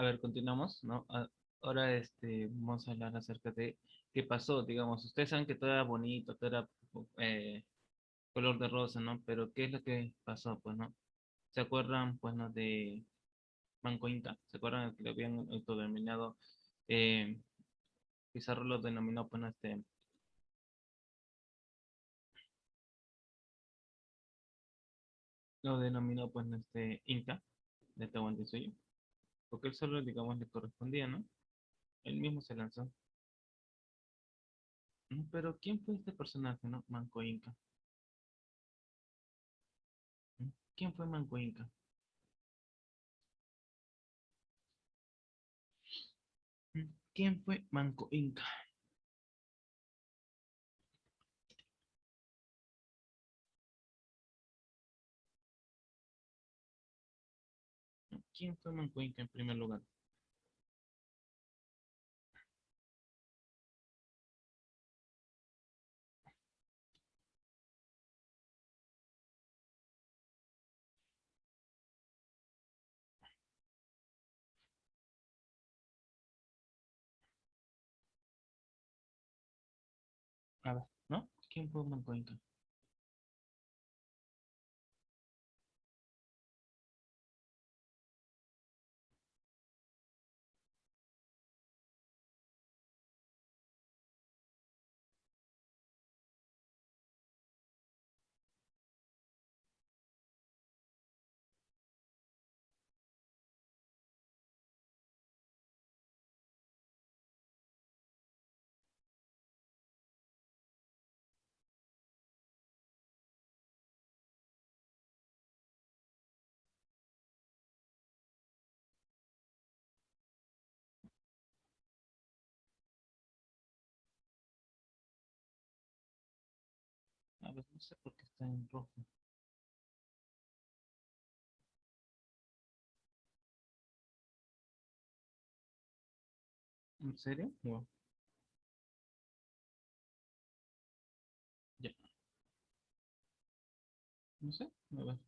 A ver, continuamos, ¿no? Ahora vamos a hablar acerca de qué pasó, digamos. Ustedes saben que todo era bonito, todo era eh, color de rosa, ¿no? Pero ¿qué es lo que pasó, pues, no? ¿Se acuerdan, pues, no, de Manco Inca? ¿Se acuerdan que lo habían autodenominado? Eh, Pizarro lo denominó, pues, no, lo denominó, pues, no, Inca de Tahuantinsuyo, porque él solo, digamos, le correspondía, ¿no? Él mismo se lanzó. Pero ¿quién fue este personaje, no? Manco Inca. ¿Quién fue Manco Inca? ¿Quién fue Manco Inca? ¿Quién fue Manco Inca en primer lugar? A ver, ¿no? ¿Quién fue Manco Inca? A ver, no sé por qué está en rojo. ¿En serio? No, ya, no sé. A ver,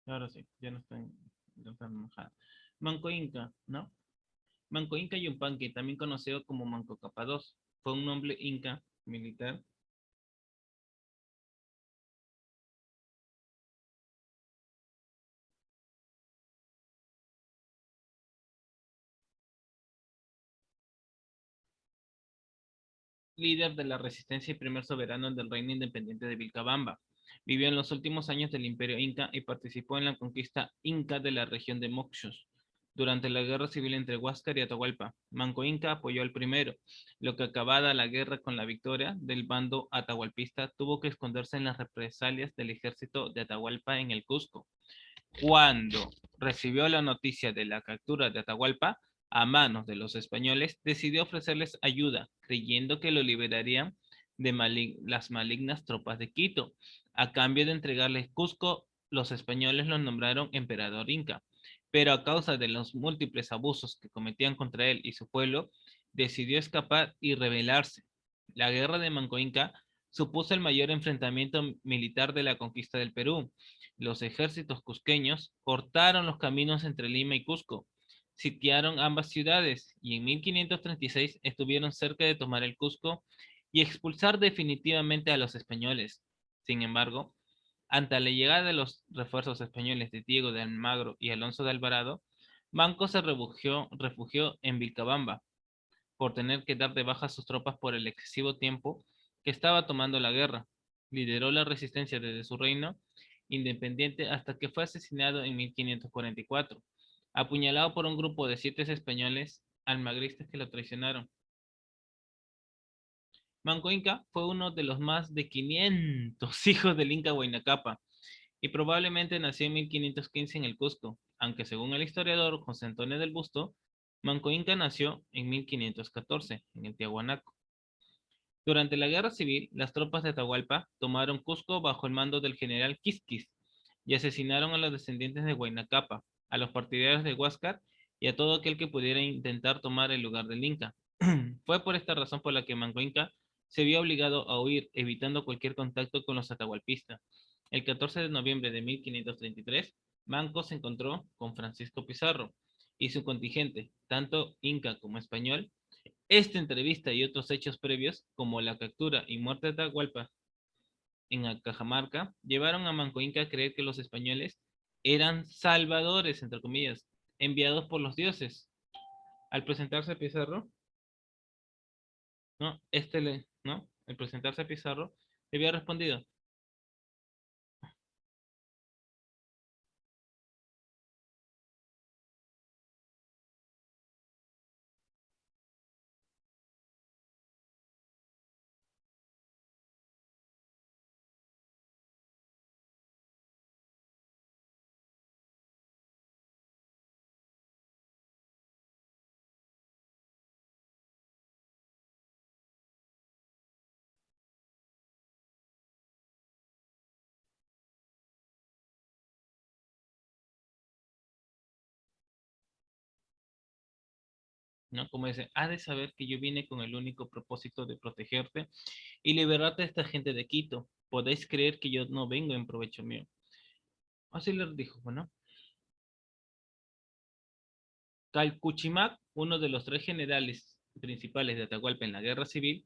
ahora sí, ya no está enojada. Manco Inca, ¿no? Manco Inca Yupanqui, también conocido como Manco Capados, fue un noble inca militar, líder de la resistencia y primer soberano del reino independiente de Vilcabamba. Vivió en los últimos años del Imperio Inca y participó en la conquista inca de la región de Moxos. Durante la guerra civil entre Huáscar y Atahualpa, Manco Inca apoyó al primero, lo que acabada la guerra con la victoria del bando atahualpista, tuvo que esconderse en las represalias del ejército de Atahualpa en el Cusco. Cuando recibió la noticia de la captura de Atahualpa a manos de los españoles, decidió ofrecerles ayuda, creyendo que lo liberarían de las malignas tropas de Quito. A cambio de entregarles Cusco, los españoles lo nombraron emperador inca, pero a causa de los múltiples abusos que cometían contra él y su pueblo, decidió escapar y rebelarse. La guerra de Manco Inca supuso el mayor enfrentamiento militar de la conquista del Perú. Los ejércitos cusqueños cortaron los caminos entre Lima y Cusco, sitiaron ambas ciudades y en 1536 estuvieron cerca de tomar el Cusco y expulsar definitivamente a los españoles. Sin embargo, ante la llegada de los refuerzos españoles de Diego de Almagro y Alonso de Alvarado, Manco se refugió en Vilcabamba por tener que dar de baja a sus tropas por el excesivo tiempo que estaba tomando la guerra. Lideró la resistencia desde su reino independiente hasta que fue asesinado en 1544, apuñalado por un grupo de 7 españoles almagristas que lo traicionaron. Manco Inca fue uno de los más de 500 hijos del Inca Huayna Cápac y probablemente nació en 1515 en el Cusco, aunque según el historiador José Antonio del Busto, Manco Inca nació en 1514 en el Tiahuanaco. Durante la guerra civil, las tropas de Atahualpa tomaron Cusco bajo el mando del general Quisquis y asesinaron a los descendientes de Huayna Cápac, a los partidarios de Huáscar y a todo aquel que pudiera intentar tomar el lugar del Inca. Fue por esta razón por la que Manco Inca se vio obligado a huir, evitando cualquier contacto con los atahualpistas. El 14 de noviembre de 1533, Manco se encontró con Francisco Pizarro y su contingente, tanto inca como español. Esta entrevista y otros hechos previos, como la captura y muerte de Atahualpa en Cajamarca, llevaron a Manco Inca a creer que los españoles eran salvadores, entre comillas, enviados por los dioses. Al presentarse a Pizarro, ¿no? ¿no? Al presentarse a Pizarro, le había respondido, ¿no? Como dice, ha de saber que yo vine con el único propósito de protegerte y liberarte a esta gente de Quito. Podéis creer que yo no vengo en provecho mío. Así les dijo, bueno. Calcuchimac, uno de los tres generales principales de Atahualpa en la guerra civil,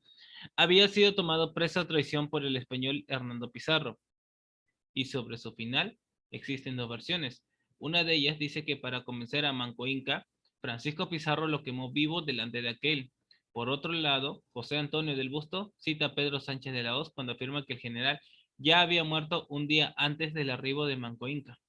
había sido tomado preso a traición por el español Hernando Pizarro. Y sobre su final existen dos versiones. Una de ellas dice que para convencer a Manco Inca, Francisco Pizarro lo quemó vivo delante de aquel. Por otro lado, José Antonio del Busto cita a Pedro Sánchez de la Hoz cuando afirma que el general ya había muerto un día antes del arribo de Manco Inca.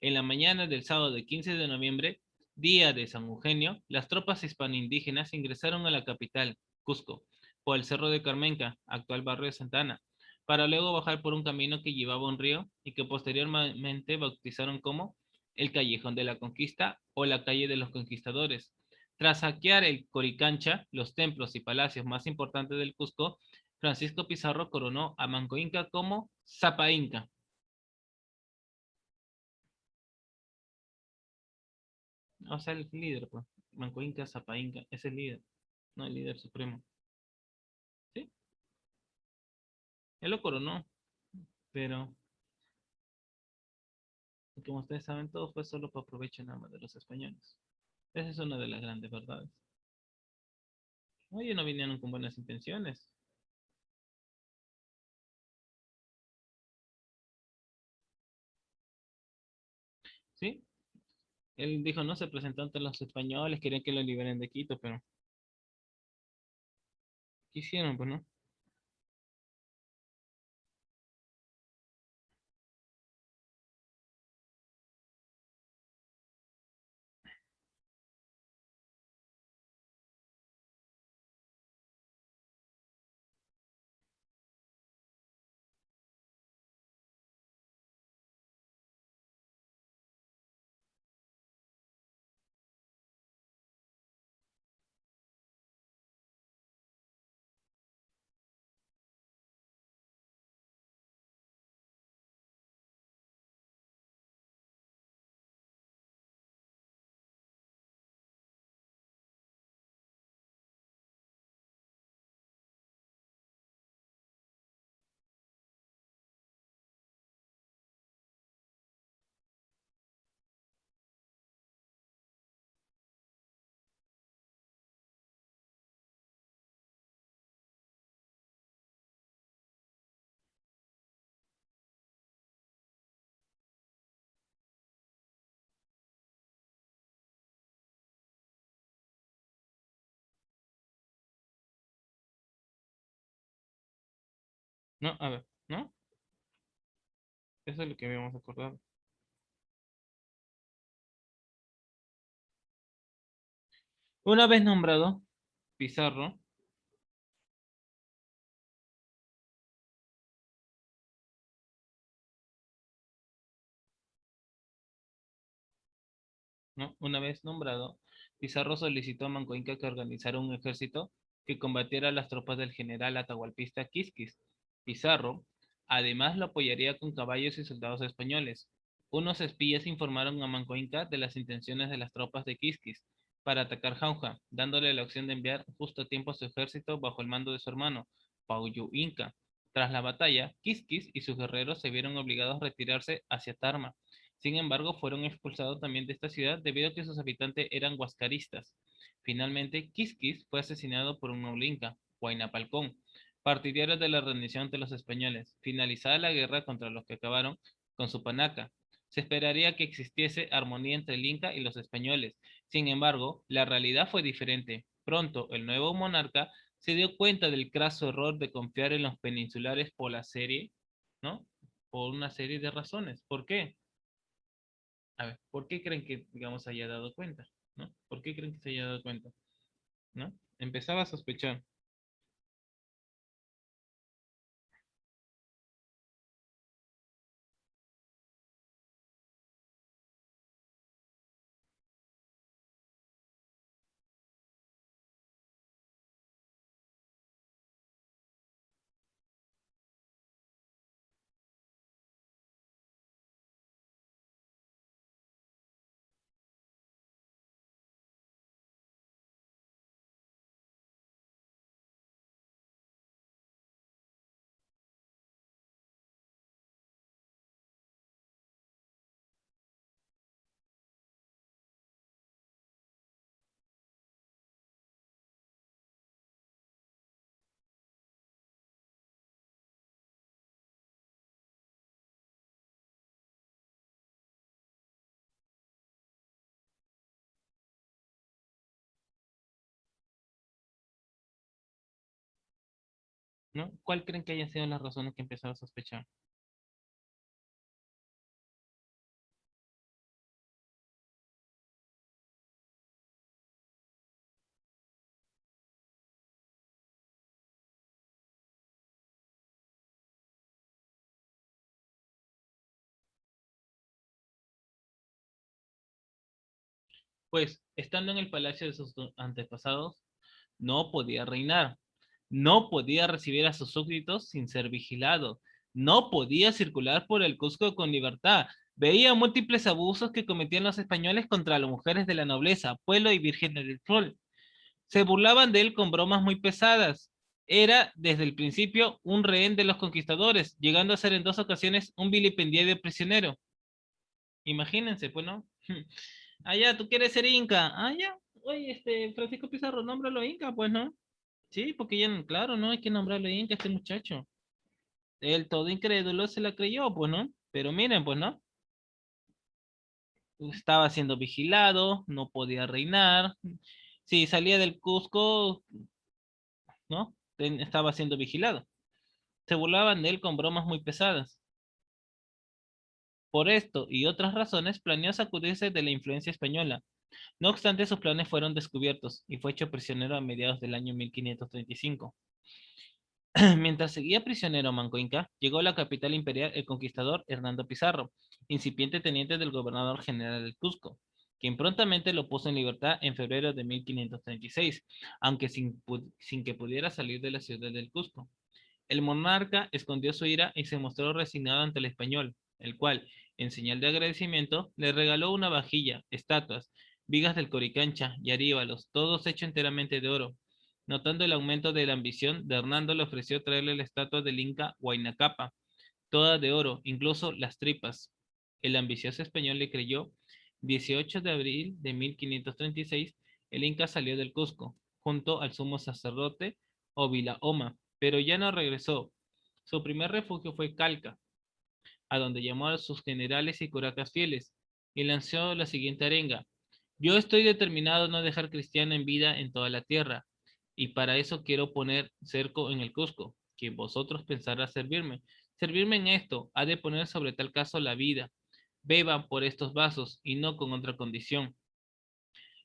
En la mañana del sábado de 15 de noviembre, día de San Eugenio, las tropas hispano-indígenas ingresaron a la capital, Cusco, por el Cerro de Carmenca, actual barrio de Santa Ana, para luego bajar por un camino que llevaba a un río y que posteriormente bautizaron como el Callejón de la Conquista o la Calle de los Conquistadores. Tras saquear el Coricancha, los templos y palacios más importantes del Cusco, Francisco Pizarro coronó a Manco Inca como Zapa Inca. O sea, el líder, pues. Manco Inca, Zapa Inca, es el líder, no el líder supremo. ¿Sí? Él lo coronó, pero como ustedes saben, todo fue solo para provecho nada más de los españoles. Esa es una de las grandes verdades. Oye, no vinieron con buenas intenciones. ¿Sí? Él dijo, no, se presentó ante los españoles, querían que lo liberen de Quito, pero ¿qué hicieron? Pues no. No, a ver, ¿no? Eso es lo que habíamos acordado. Una vez nombrado, Pizarro, ¿no? Una vez nombrado, Pizarro solicitó a Manco Inca que organizara un ejército que combatiera a las tropas del general atahualpista Quisquis. Pizarro, además, lo apoyaría con caballos y soldados españoles. Unos espías informaron a Manco Inca de las intenciones de las tropas de Quisquis para atacar Jauja, dándole la opción de enviar justo a tiempo a su ejército bajo el mando de su hermano, Pauyu Inca, Tras la batalla, Quisquis y sus guerreros se vieron obligados a retirarse hacia Tarma. Sin embargo, fueron expulsados también de esta ciudad debido a que sus habitantes eran huascaristas. Finalmente, Quisquis fue asesinado por un noble inca, Huayna Palcón, partidario de la rendición ante los españoles. Finalizada la guerra contra los que acabaron con su panaca, se esperaría que existiese armonía entre el inca y los españoles. Sin embargo, la realidad fue diferente. Pronto, el nuevo monarca se dio cuenta del craso error de confiar en los peninsulares por la serie, ¿no? Por una serie de razones. ¿Por qué? A ver, ¿por qué creen que, digamos, se haya dado cuenta? ¿No? ¿Por qué creen que se haya dado cuenta? ¿No? Empezaba a sospechar. ¿No? ¿Cuál creen que hayan sido las razones que empezaba a sospechar? Pues, estando en el palacio de sus antepasados, no podía reinar, no podía recibir a sus súbditos sin ser vigilado, no podía circular por el Cusco con libertad. Veía múltiples abusos que cometían los españoles contra las mujeres de la nobleza, pueblo y vírgenes del sol. Se burlaban de él con bromas muy pesadas. Era, desde el principio, un rehén de los conquistadores, llegando a ser en dos ocasiones un vilipendiado prisionero. Imagínense, pues, ¿no? Allá, ¿tú quieres ser inca? Ah, ya. Oye, Francisco Pizarro, nómbralo inca, pues, ¿no? Sí, porque ya, claro, no hay que nombrarlo inca a este muchacho. El todo incrédulo se la creyó, pues, ¿no? Pero miren, pues, ¿no? Estaba siendo vigilado, no podía reinar. Si salía del Cusco, ¿no? Estaba siendo vigilado. Se burlaban de él con bromas muy pesadas. Por esto y otras razones, planeó sacudirse de la influencia española. No obstante, sus planes fueron descubiertos y fue hecho prisionero a mediados del año 1535. Mientras seguía prisionero Manco Inca, llegó a la capital imperial el conquistador Hernando Pizarro, incipiente teniente del gobernador general del Cusco, quien prontamente lo puso en libertad en febrero de 1536, aunque sin que pudiera salir de la ciudad del Cusco. El monarca escondió su ira y se mostró resignado ante el español, el cual, en señal de agradecimiento, le regaló una vajilla, estatuas, vigas del Coricancha y aríbalos, todos hechos enteramente de oro. Notando el aumento de la ambición, de Hernando le ofreció traerle la estatua del Inca Huayna Capa, toda de oro, incluso las tripas. El ambicioso español le creyó. 18 de abril de 1536, el Inca salió del Cusco, junto al sumo sacerdote Obilaoma, pero ya no regresó. Su primer refugio fue Calca, a donde llamó a sus generales y curacas fieles, y lanzó la siguiente arenga. Yo estoy determinado a no dejar cristiano en vida en toda la tierra, y para eso quiero poner cerco en el Cusco, que vosotros pensará servirme. Servirme en esto ha de poner sobre tal caso la vida. Beban por estos vasos y no con otra condición.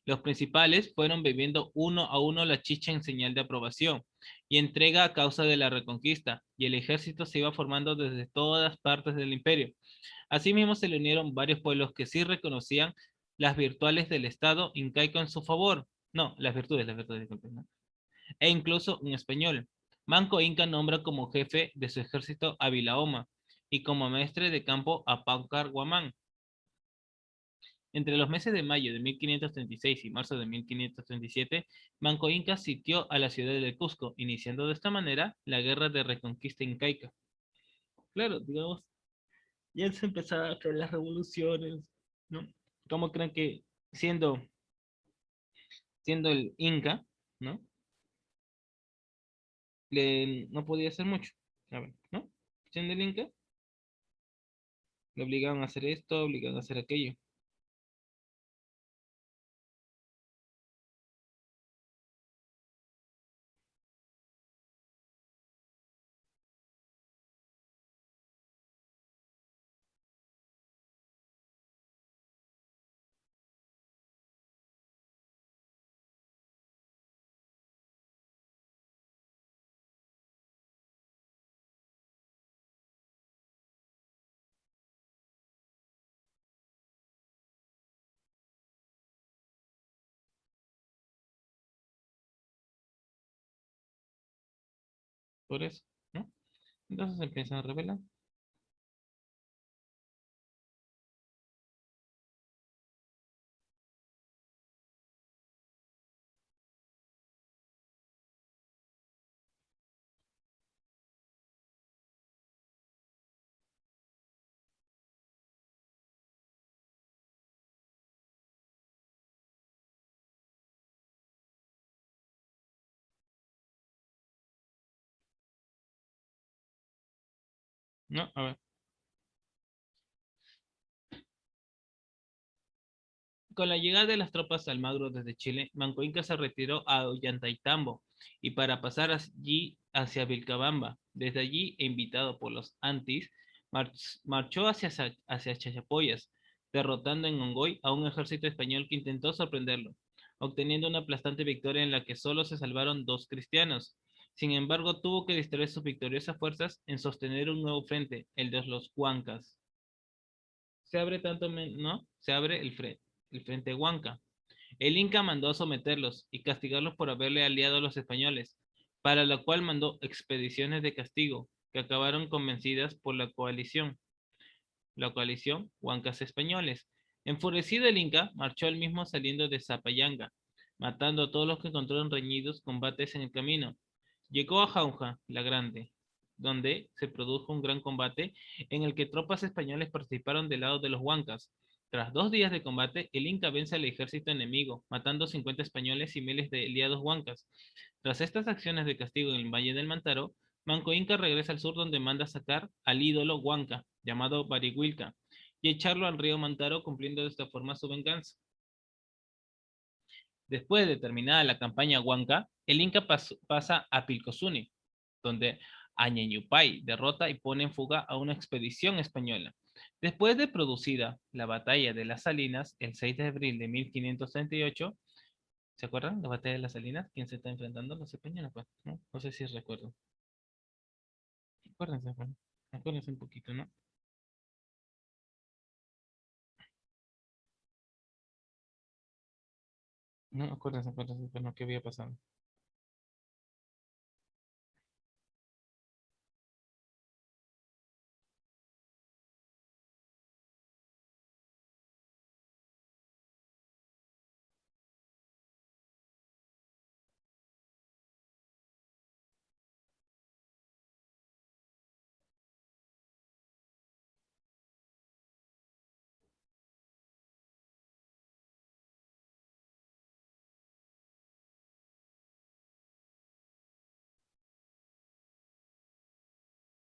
Los principales fueron bebiendo uno a uno la chicha en señal de aprobación y entrega a causa de la reconquista, y el ejército se iba formando desde todas partes del imperio. Asimismo, se le unieron varios pueblos que sí reconocían las virtudes del Estado incaico en su favor. No, las virtudes, disculpen, ¿no? E incluso un español. Manco Inca nombra como jefe de su ejército a Vilaoma y como maestre de campo a Paucar Guamán. Entre los meses de mayo de 1536 y marzo de 1537, Manco Inca sitió a la ciudad de Cusco, iniciando de esta manera la guerra de reconquista incaica. Claro, digamos, ya se empezaron a hacer las revoluciones, ¿no? ¿Cómo creen que siendo el Inca, ¿no? No podía hacer mucho, a ver, ¿no? Siendo el Inca, le obligaban a hacer esto, obligaban a hacer aquello. Por eso, ¿no? Entonces se empiezan a rebelar. No, a ver. Con la llegada de las tropas Almagro desde Chile, Manco Inca se retiró a Ollantaytambo y para pasar allí hacia Vilcabamba. Desde allí, e invitado por los Antis, marchó hacia Chachapoyas, derrotando en Ongoy a un ejército español que intentó sorprenderlo, obteniendo una aplastante victoria en la que solo se salvaron 2 cristianos. Sin embargo, tuvo que distraer sus victoriosas fuerzas en sostener un nuevo frente, el de los Huancas. Se abre ¿no? Se abre el frente Huanca. El Inca mandó a someterlos y castigarlos por haberle aliado a los españoles, para lo cual mandó expediciones de castigo, que acabaron convencidas por la coalición Huancas españoles. Enfurecido el Inca, marchó él mismo saliendo de Zapayanga, matando a todos los que encontró en reñidos combates en el camino. Llegó a Jauja, la Grande, donde se produjo un gran combate en el que tropas españoles participaron del lado de los Huancas. Tras 2 días de combate, el Inca vence al ejército enemigo, matando 50 españoles y miles de aliados huancas. Tras estas acciones de castigo en el Valle del Mantaro, Manco Inca regresa al sur donde manda sacar al ídolo Huanca, llamado Barihuilca, y echarlo al río Mantaro, cumpliendo de esta forma su venganza. Después de terminada la campaña Huanca, el Inca pasa a Pilcosuni, donde Añeñupay derrota y pone en fuga a una expedición española. Después de producida la batalla de las Salinas, el 6 de abril de 1538, ¿se acuerdan? La batalla de las Salinas, ¿quién se está enfrentando? Los españoles, pues, ¿no? No sé si recuerdo. Acuérdense, pues, acuérdense un poquito, ¿no? No, acuérdense, pues, ¿no? ¿Qué había pasado?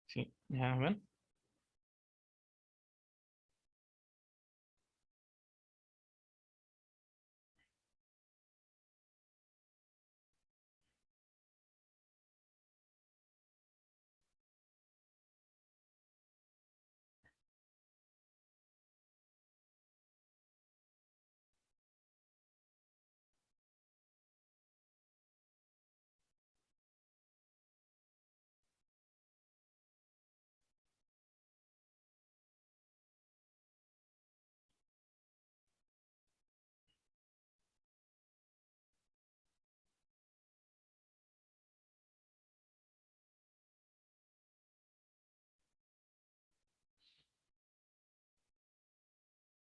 Sí, ya ven.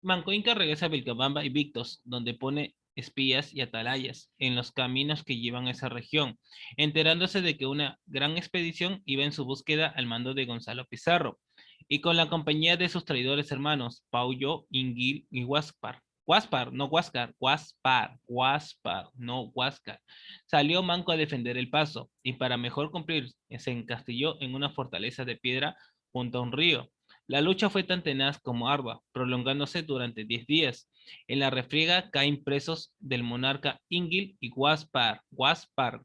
Manco Inca regresa a Vilcabamba y Victos, donde pone espías y atalayas en los caminos que llevan a esa región, enterándose de que una gran expedición iba en su búsqueda al mando de Gonzalo Pizarro, y con la compañía de sus traidores hermanos, Pauyo, Inguil y Huáspar. Huáspar, no Huáscar, Huáspar, no Huáscar. Salió Manco a defender el paso, y para mejor cumplir, se encastilló en una fortaleza de piedra junto a un río. La lucha fue tan tenaz como ardua, prolongándose durante 10 días. En la refriega caen presos del monarca Ingil y Huáspar. Huáspar.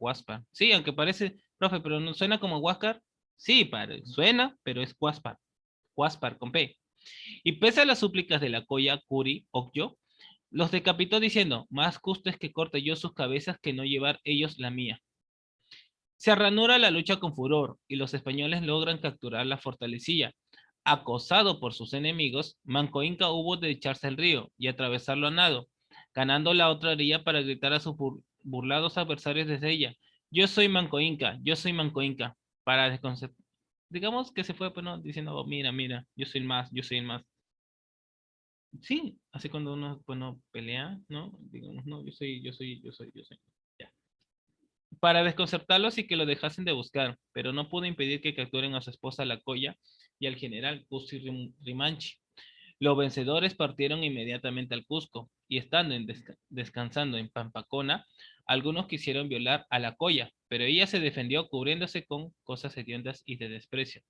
Sí, aunque parece, profe, pero no suena como Huáscar. Sí, suena, pero es Huáspar. Huáspar con P. Y pese a las súplicas de la Coya, Curi, Okyo, los decapitó diciendo, más justo es que corte yo sus cabezas que no llevar ellos la mía. Se ranura la lucha con furor y los españoles logran capturar la fortalecilla. Acosado por sus enemigos, Manco Inca hubo de echarse al río y atravesarlo a nado, ganando la otra orilla para gritar a sus burlados adversarios desde ella. Yo soy Manco Inca, para desconcertar. Digamos que se fue pues, ¿no? Diciendo, "Oh, mira, mira, yo soy el más, yo soy el más". Sí, así cuando uno, bueno, pelea, ¿no? Digamos, no, yo soy. Ya. Para desconcertarlos y que lo dejasen de buscar, pero no pudo impedir que capturen a su esposa La Coya y al general Cusi Rimanchi. Los vencedores partieron inmediatamente al Cusco y estando descansando en Pampacona, algunos quisieron violar a La Coya, pero ella se defendió cubriéndose con cosas hediondas y de desprecio,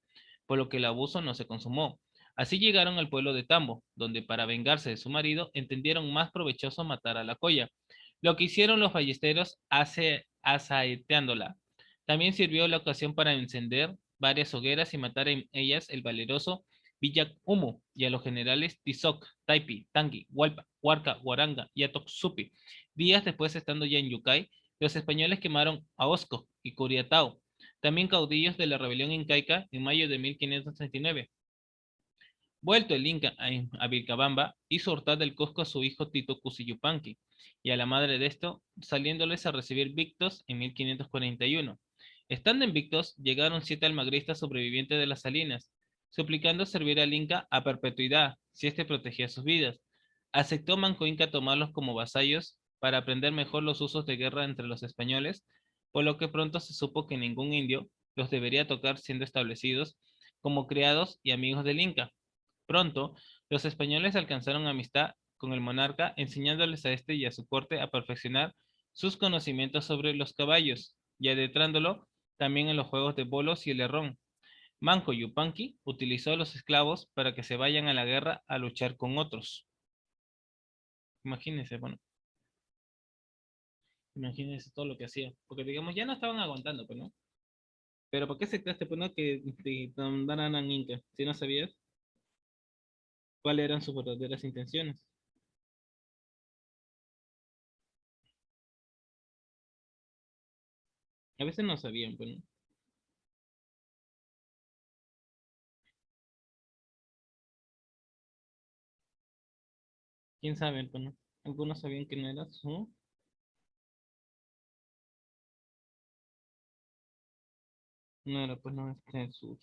por lo que el abuso no se consumó. Así llegaron al pueblo de Tambo, donde para vengarse de su marido entendieron más provechoso matar a La Coya, lo que hicieron los ballesteros asaeteándola. También sirvió la ocasión para encender varias hogueras y matar en ellas el valeroso Villac Humo y a los generales Tizoc, Taipi, Tangui, Hualpa, Huarca, Huaranga y Atoxupi. Días después, estando ya en Yucay, los españoles quemaron a Osco y Curiatao, también caudillos de la rebelión incaica en mayo de 1539. Vuelto el Inca a Vilcabamba, hizo hurtar del Cusco a su hijo Tito Cusiyupanqui y a la madre de esto, saliéndoles a recibir Victos en 1541. Estando en Victos, llegaron 7 almagristas sobrevivientes de las Salinas, suplicando servir al Inca a perpetuidad, si éste protegía sus vidas. Aceptó Manco Inca tomarlos como vasallos para aprender mejor los usos de guerra entre los españoles, por lo que pronto se supo que ningún indio los debería tocar siendo establecidos como criados y amigos del Inca. Pronto, los españoles alcanzaron amistad con el monarca, enseñándoles a este y a su corte a perfeccionar sus conocimientos sobre los caballos y adentrándolo también en los juegos de bolos y el herrón. Manco Yupanqui utilizó a los esclavos para que se vayan a la guerra a luchar con otros. Imagínense, bueno, imagínense todo lo que hacía. Porque digamos, ya no estaban aguantando, pues, ¿no? Pero ¿por qué aceptaste, pues, no, que te mandaran a Inca? Si no sabías cuáles eran sus verdaderas intenciones. A veces no sabían, pues, ¿no? ¿Quién sabe, pues, no? Algunos sabían que no era su. No era, pues, no, su.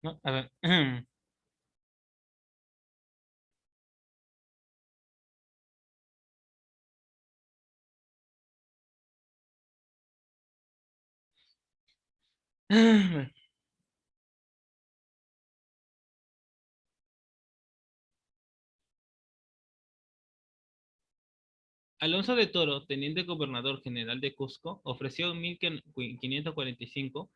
No, a ver. Alonso de Toro, teniente gobernador general de Cusco, ofreció en 1545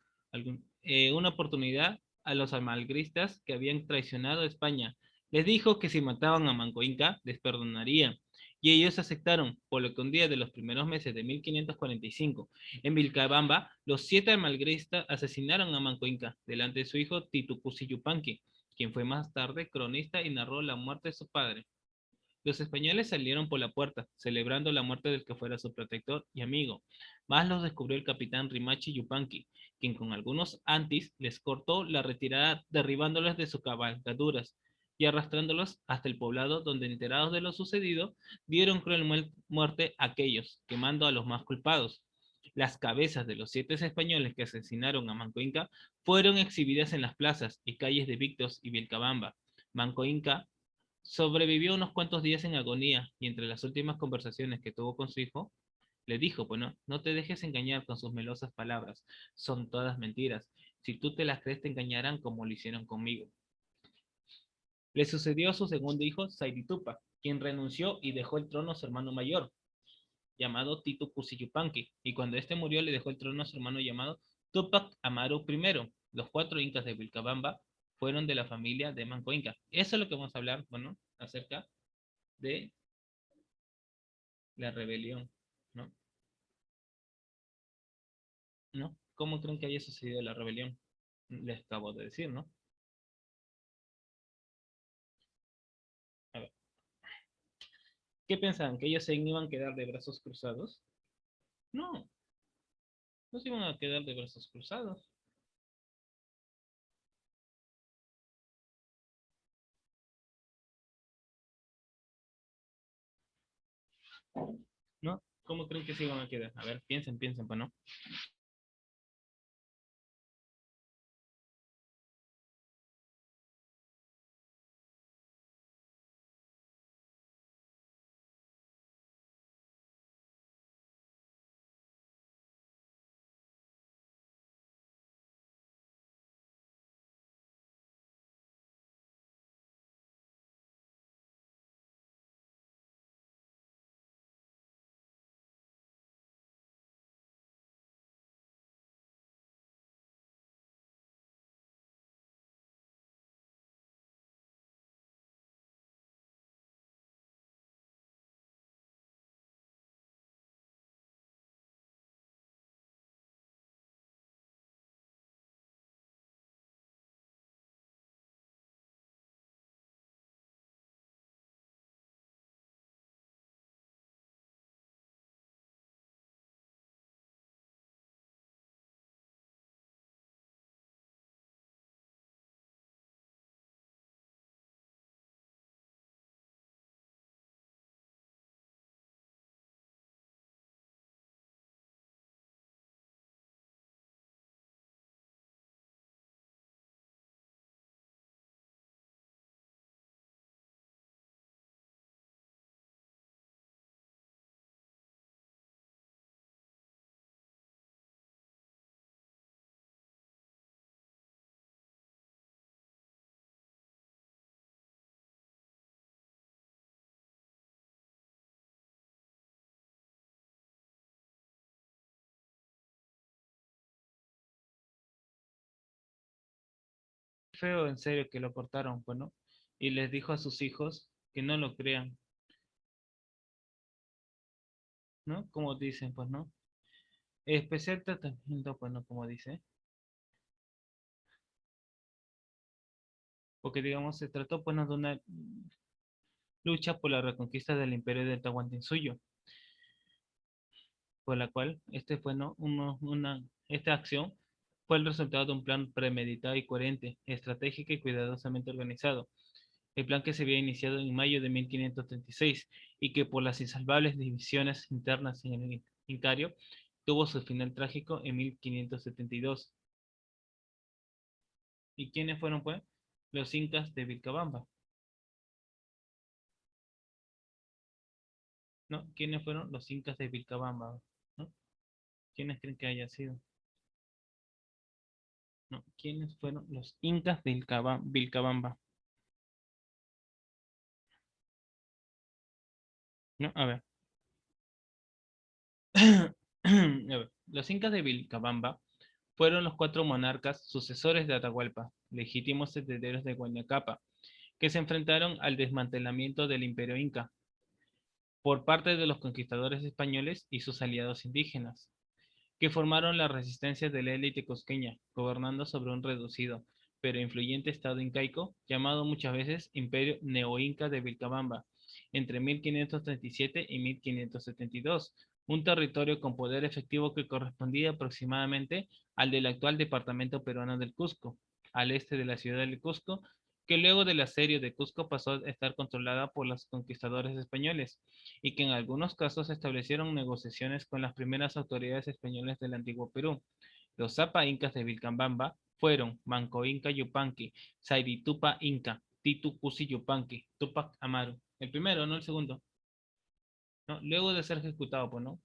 una oportunidad a los amalgristas que habían traicionado a España. Les dijo que si mataban a Manco Inca, les perdonaría. Y ellos aceptaron, por lo que un día de los primeros meses de 1545, en Vilcabamba, los 7 amalgristas asesinaron a Manco Inca delante de su hijo Titu Cusi Yupanqui, quien fue más tarde cronista y narró la muerte de su padre. Los españoles salieron por la puerta, celebrando la muerte del que fuera su protector y amigo. Más los descubrió el capitán Rimachi Yupanqui, quien con algunos antis les cortó la retirada, derribándolos de sus cabalgaduras y arrastrándolos hasta el poblado, donde, enterados de lo sucedido, dieron cruel muerte a aquellos, quemando a los más culpados. Las cabezas de los 7 españoles que asesinaron a Manco Inca fueron exhibidas en las plazas y calles de Victos y Vilcabamba. Manco Inca sobrevivió unos cuantos días en agonía, y entre las últimas conversaciones que tuvo con su hijo, le dijo: bueno, no te dejes engañar con sus melosas palabras, son todas mentiras. Si tú te las crees, te engañarán como lo hicieron conmigo. Le sucedió a su segundo hijo, Saiditupa, quien renunció y dejó el trono a su hermano mayor, llamado Titu Cusi Yupanqui, y cuando este murió le dejó el trono a su hermano llamado Tupac Amaru I. Los 4 incas de Vilcabamba fueron de la familia de Manco Inca. Eso es lo que vamos a hablar, bueno, acerca de la rebelión, ¿no? ¿No? ¿Cómo creen que haya sucedido la rebelión? Les acabo de decir, ¿no? A ver, ¿qué pensaban? ¿Que ellos se iban a quedar de brazos cruzados? No, no se iban a quedar de brazos cruzados, ¿no? ¿Cómo creen que se iban a quedar? A ver, piensen, pues, ¿no? Feo, en serio, que lo cortaron, pues, ¿no? Y les dijo a sus hijos que no lo crean, ¿no? Como dicen, pues, ¿no? Especial tratamiento, pues, ¿no? Como dice. Porque, digamos, se trató, pues, ¿no?, de una lucha por la reconquista del imperio del Tahuantinsuyo, por la cual este fue, ¿no?, esta acción fue el resultado de un plan premeditado y coherente, estratégico y cuidadosamente organizado. El plan que se había iniciado en mayo de 1536 y que por las insalvables divisiones internas en el Incario tuvo su final trágico en 1572. ¿Y quiénes fueron, pues? Los incas de Vilcabamba, ¿no? ¿Quiénes fueron los incas de Vilcabamba, ¿no? ¿Quiénes creen que haya sido? ¿No? ¿Quiénes fueron los incas de Vilcabamba? ¿No? A ver. A ver. Los incas de Vilcabamba fueron los 4 monarcas sucesores de Atahualpa, legítimos herederos de Huayna que se enfrentaron al desmantelamiento del imperio inca por parte de los conquistadores españoles y sus aliados indígenas, que formaron la resistencia de la élite cusqueña, gobernando sobre un reducido pero influyente estado incaico, llamado muchas veces Imperio Neo-Inca de Vilcabamba, entre 1537 y 1572, un territorio con poder efectivo que correspondía aproximadamente al del actual departamento peruano del Cusco, al este de la ciudad del Cusco, que luego del asedio de Cusco pasó a estar controlada por los conquistadores españoles y que en algunos casos establecieron negociaciones con las primeras autoridades españolas del antiguo Perú. Los Zapa Incas de Vilcabamba fueron Manco Inca Yupanqui, Sairitupa Inca, Titu Cusi Yupanqui, Tupac Amaru. El primero, no el segundo. ¿No? Luego de ser ejecutado, pues, ¿no?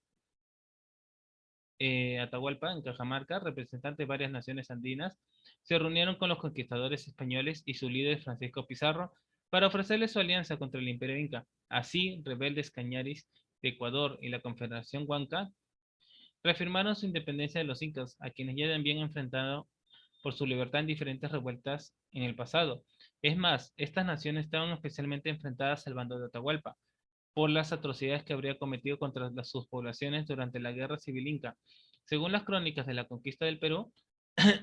Atahualpa, en Cajamarca, representantes de varias naciones andinas, se reunieron con los conquistadores españoles y su líder Francisco Pizarro para ofrecerles su alianza contra el Imperio Inca. Así, rebeldes cañaris de Ecuador y la Confederación Huanca reafirmaron su independencia de los incas, a quienes ya habían enfrentado por su libertad en diferentes revueltas en el pasado. Es más, estas naciones estaban especialmente enfrentadas al bando de Atahualpa, por las atrocidades que habría cometido contra sus poblaciones durante la Guerra Civil Inca. Según las crónicas de la conquista del Perú,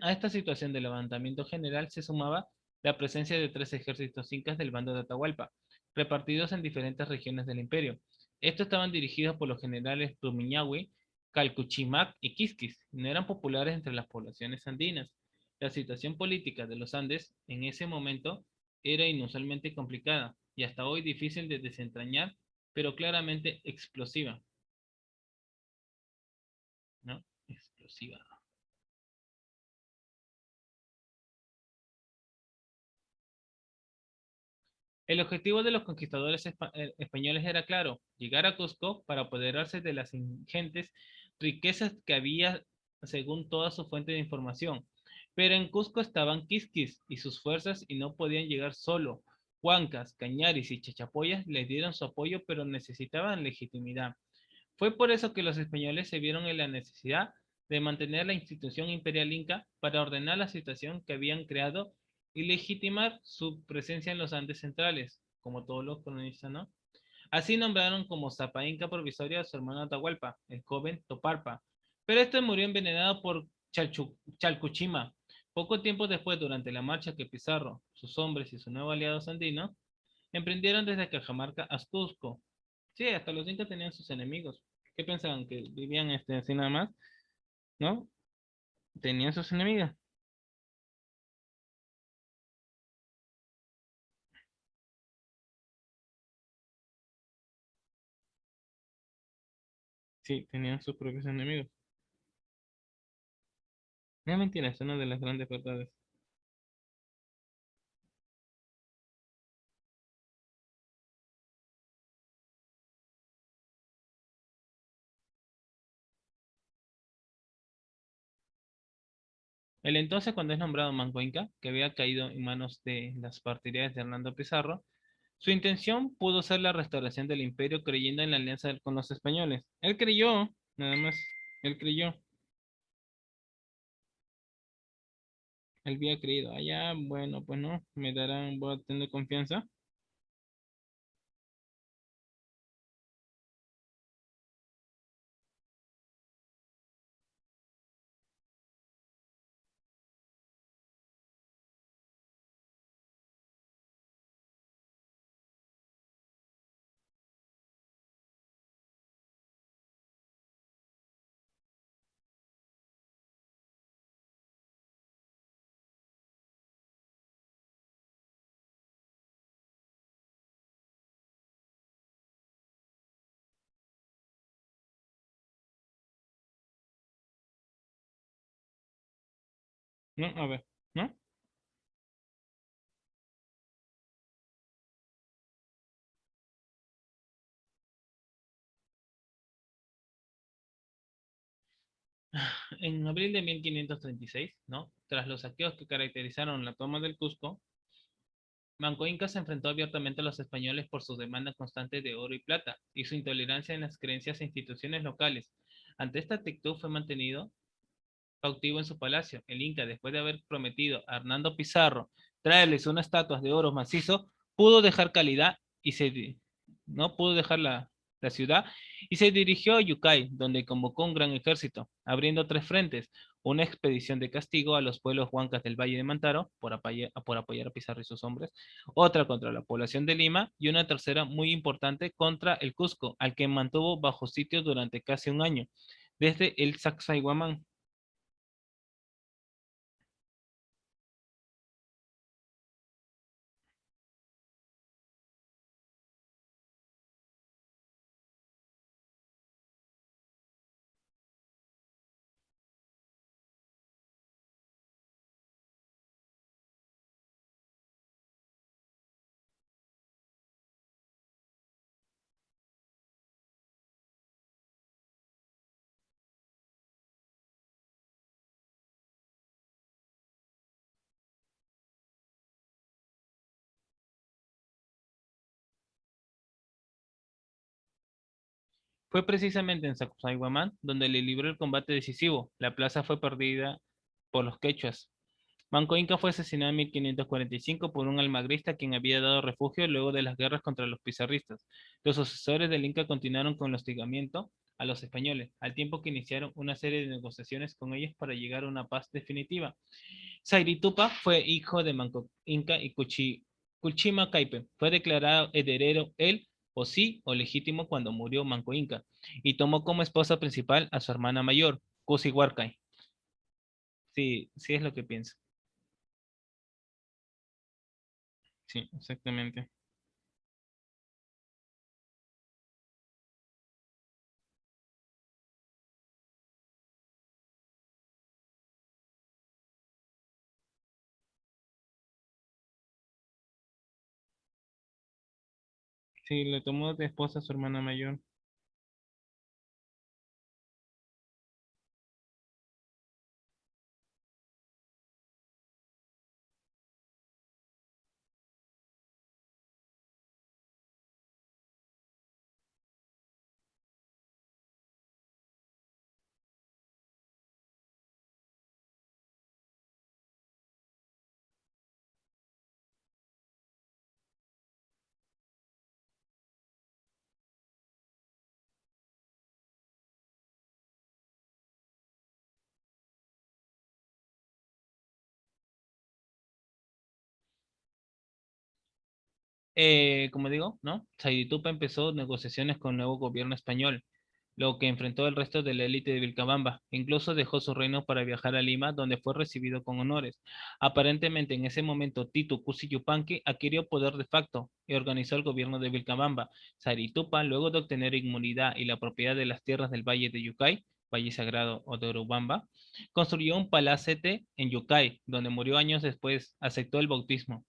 a esta situación de levantamiento general se sumaba la presencia de 3 ejércitos incas del bando de Atahualpa, repartidos en diferentes regiones del imperio. Estos estaban dirigidos por los generales Rumiñahui, Calcuchimac y Quisquis, y no eran populares entre las poblaciones andinas. La situación política de los Andes en ese momento era inusualmente complicada y hasta hoy difícil de desentrañar, pero claramente explosiva, ¿no? Explosiva. El objetivo de los conquistadores españoles era claro, llegar a Cusco para apoderarse de las ingentes riquezas que había según toda su fuente de información. Pero en Cusco estaban Quisquis y sus fuerzas y no podían llegar solo. Huancas, Cañaris y Chachapoyas les dieron su apoyo, pero necesitaban legitimidad. Fue por eso que los españoles se vieron en la necesidad de mantener la institución imperial inca para ordenar la situación que habían creado y legitimar su presencia en los Andes centrales, como todos los colonistas, ¿no? Así nombraron como Zapa Inca provisoria a su hermano Atahualpa, el joven Toparpa, pero este murió envenenado por Chalcuchima. Poco tiempo después, durante la marcha que Pizarro, sus hombres y su nuevo aliado andino emprendieron desde Cajamarca a Cusco. Sí, hasta los incas tenían sus enemigos. ¿Qué pensaban? ¿Que vivían así nada más? ¿No? Tenían sus enemigos. Sí, tenían sus propios enemigos. No es mentira, es una de las grandes verdades. El entonces, cuando es nombrado Manco Inca, que había caído en manos de las partidarias de Hernando Pizarro, su intención pudo ser la restauración del imperio creyendo en la alianza con los españoles. Él creyó, nada más, él creyó, él había creído. Ah, ya, bueno, pues no, me darán, voy a tener confianza. No, a ver, ¿no? En abril de 1536, ¿no? Tras los saqueos que caracterizaron la toma del Cusco, Manco Inca se enfrentó abiertamente a los españoles por su demanda constante de oro y plata y su intolerancia en las creencias e instituciones locales. Ante esta actitud fue mantenido cautivo en su palacio. El Inca, después de haber prometido a Hernando Pizarro traerles una estatua de oro macizo, pudo dejar calidad y no pudo dejar la ciudad y se dirigió a Yucay, donde convocó un gran ejército, abriendo tres frentes: una expedición de castigo a los pueblos huancas del Valle de Mantaro por apoyar a Pizarro y sus hombres, otra contra la población de Lima y una tercera muy importante contra el Cusco, al que mantuvo bajo sitio durante casi un año, desde el Sacsayhuamán. Fue precisamente en Sacsayhuamán donde le libró el combate decisivo. La plaza fue perdida por los quechuas. Manco Inca fue asesinado en 1545 por un almagrista quien había dado refugio luego de las guerras contra los pizarristas. Los sucesores del Inca continuaron con el hostigamiento a los españoles, al tiempo que iniciaron una serie de negociaciones con ellos para llegar a una paz definitiva. Sairitupa fue hijo de Manco Inca y Cuchima Caipe. Fue declarado heredero él o sí o legítimo cuando murió Manco Inca y tomó como esposa principal a su hermana mayor, Cusi Huarcay. Sí, sí es lo que pienso. Sí, exactamente. Sí, le tomó de esposa a su hermana mayor. Como digo, ¿no? Saiditupa empezó negociaciones con el nuevo gobierno español, lo que enfrentó al resto de la élite de Vilcabamba. Incluso dejó su reino para viajar a Lima, donde fue recibido con honores. Aparentemente, en ese momento, Titu Cusi Yupanqui adquirió poder de facto y organizó el gobierno de Vilcabamba. Saiditupa, luego de obtener inmunidad y la propiedad de las tierras del Valle de Yucay, Valle Sagrado o de Urubamba, construyó un palacete en Yucay, donde murió años después, aceptó el bautismo.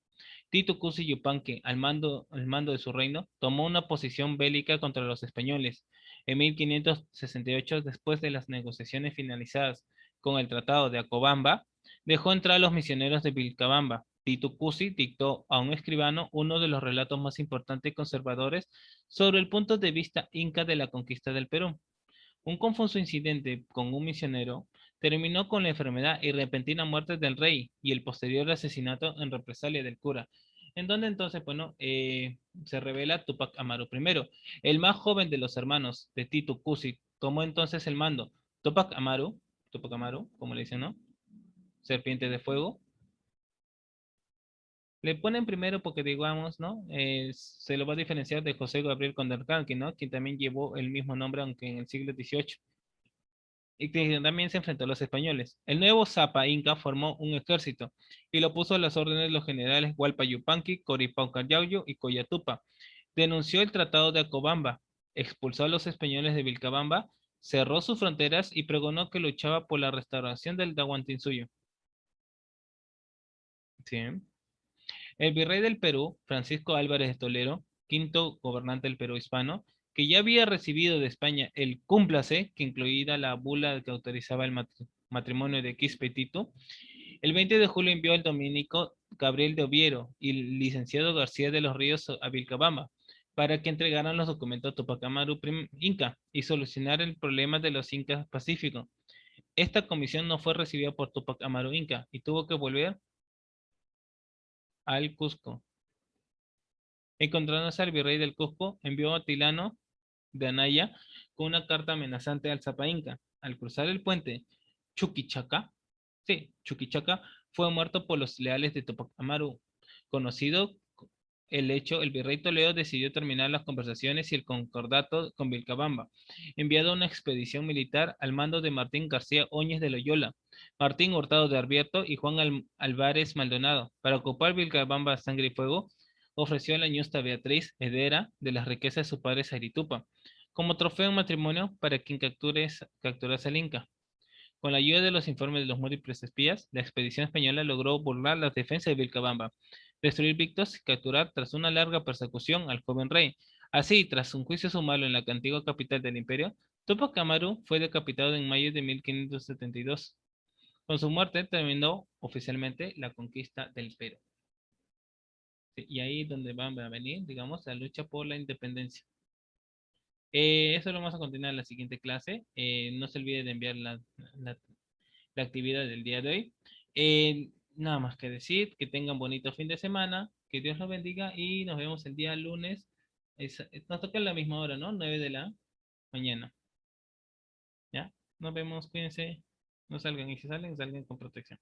Tito Cusi Yupanqui, al mando de su reino, tomó una posición bélica contra los españoles. En 1568, después de las negociaciones finalizadas con el Tratado de Acobamba, dejó entrar a los misioneros de Vilcabamba. Tito Cusi dictó a un escribano uno de los relatos más importantes y conservadores sobre el punto de vista inca de la conquista del Perú. Un confuso incidente con un misionero terminó con la enfermedad y repentina muerte del rey y el posterior asesinato en represalia del cura, en donde entonces, bueno, se revela Tupac Amaru I. El más joven de los hermanos de Titu Cusi tomó entonces el mando. Tupac Amaru, como le dicen, ¿no? Serpiente de fuego. Le ponen primero porque, digamos, ¿no? Se lo va a diferenciar de José Gabriel Condorcanqui, ¿no? Quien también llevó el mismo nombre, aunque en el siglo XVIII. Y que también se enfrentó a los españoles. El nuevo Zapa Inca formó un ejército y lo puso a las órdenes de los generales Hualpa Yupanqui, Coripaucariyauyo y Coyatupa. Denunció el Tratado de Acobamba, expulsó a los españoles de Vilcabamba, cerró sus fronteras y pregonó que luchaba por la restauración del Tahuantinsuyo. Sí. El virrey del Perú, Francisco Álvarez de Toledo, quinto gobernante del Perú hispano, que ya había recibido de España el cúmplice, que incluía la bula que autorizaba el matrimonio de Quispe y Tito, el 20 de julio envió al dominico Gabriel de Oviero y el licenciado García de los Ríos a Vilcabamba para que entregaran los documentos a Tupac Amaru Inca y solucionar el problema de los incas pacíficos. Esta comisión no fue recibida por Tupac Amaru Inca y tuvo que volver al Cusco. Encontrándose al virrey del Cusco, envió a Tilano de Anaya con una carta amenazante al Zapa Inca. Al cruzar el puente Chuquichaca, sí, Chuquichaca, fue muerto por los leales de Tupac Amaru. Conocido el hecho, el virrey Toledo decidió terminar las conversaciones y el concordato con Vilcabamba, enviado una expedición militar al mando de Martín García Óñez de Loyola, Martín Hurtado de Arbierto y Juan Álvarez Maldonado. Para ocupar Vilcabamba a sangre y fuego, ofreció a la ñusta Beatriz, heredera de las riquezas de su padre Sairitupa, como trofeo en matrimonio para quien capturase al Inca. Con la ayuda de los informes de los múltiples espías, la expedición española logró burlar las defensas de Vilcabamba, destruir Victos y capturar tras una larga persecución al joven rey. Así, tras un juicio sumario en la antigua capital del imperio, Tupac Amaru fue decapitado en mayo de 1572. Con su muerte terminó oficialmente la conquista del Perú. Sí, y ahí es donde van a venir, digamos, la lucha por la independencia. Eso lo vamos a continuar en la siguiente clase. No se olvide de enviar la la actividad del día de hoy. Nada más que decir, que tengan bonito fin de semana, que Dios los bendiga y nos vemos el día lunes. Nos toca a la misma hora, ¿no? 9 de la mañana. ¿Ya? Nos vemos, cuídense, no salgan y si salen, salgan con protección.